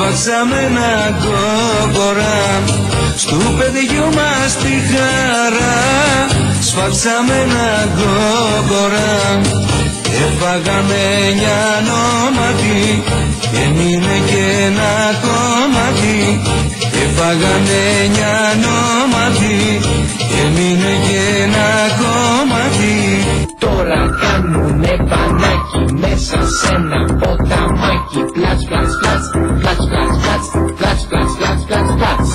Σφάξαμε ένα κόκορα στου παιδιού μας τη χαρά. Σφάξαμε ένα κόκορα, έφαγαμε 9 νόματι, έμεινε και ένα κομμάτι. Έφαγαμε 9 νόματι, έμεινε και ένα κομμάτι. Τώρα κάνουνε πανάκι μέσα σ' ένα ποταμάκι. Πλάτς, πλάτς, πλάτς, πλάτς, πλάτς, πλάτς, πλάτς, πλάτς, πλάτς, πλάτς, πλάτς.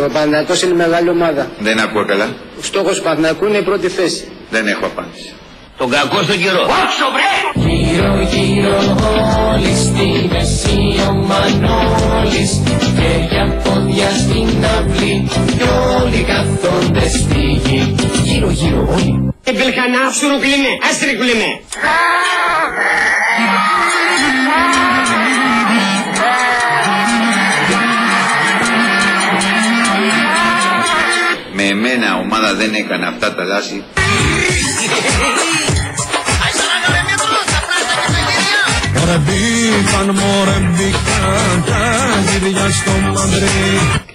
Ο Παναθηναϊκός είναι μεγάλη ομάδα. Δεν ακούω καλά. Ο στόχος του Παναθηναϊκού είναι η πρώτη θέση. Δεν έχω απάντηση. Τον κακό στον καιρό. Όξο βρε! Γύρω γύρω όλοι στη μέση ο Μανώλης, και για πόδια στην αυλή κι όλοι κάθονται στη γη. Γύρω γύρω όλοι. Εμπελχανά σουρουκλίνε, άστρικλίνε. Με εμένα ομάδα δεν έκανε αυτά τα δάση.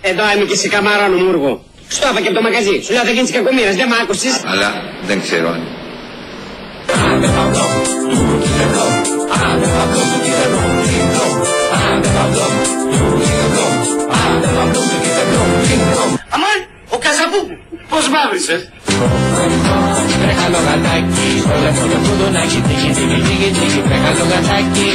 Εδώ είμαι και σε καμάρα νομούργο. Στο είπα και από το μαγαζί. Σου λέω θα γίνεις κακομοίρας, δεν μ' άκουσες. Αλλά δεν ξέρω αν. Αμάν, ο Καζαμπούκου, πώς μαύρισες. Βρέχαλο γατάκι, στο λεφτό κουδουνάκι, τίγι, τίγι, τίγι, τίγι, βρέχαλο γατάκι,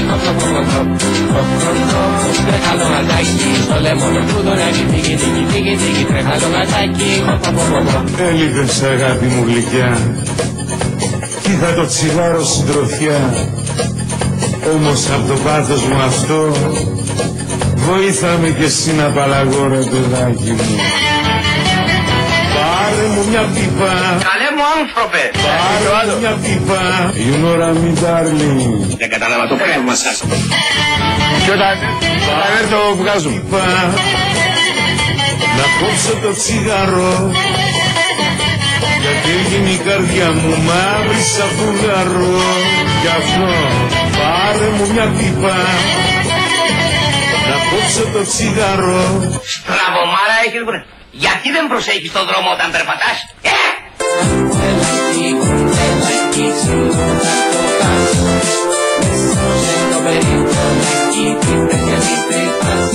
βρέχαλο γατάκι, στο λεφτό κουδουνάκι, τίγι, τίγι, τίγι, τίγι, βρέχαλο γατάκι. Έλειπες αγάπη μου γλυκιά, κι είχα το τσιγάρο συντροφιά, όμως απ' το πάθος μου αυτό βοήθαμε κι εσύ να απαλλαγώ ρε παιδάκι μου. Πάρε μου μια πίπα, Καλέ μου άνθρωπε. πάρε μου μια πίπα, you know what I mean darling. Δεν κατάλαβα το πνεύμα σας. Κι όταν έρθω βγάζουμε πίπα, να κόψω το τσιγάρο, γιατί έγινε η καρδιά μου μαύρη σαν φουγαρό. Γι' αυτό πάρε μου μια πίπα, να κόψω το τσιγάρο. Στραβωμάρα έχεις βρε. Γιατί δεν προσέχεις τον δρόμο όταν περπατάς. Κουντελάκι, κουντελάκι, σίγουρα το πας. Μέσα στο περίπτωλάκι, τι παιδιά τι τρυπάς.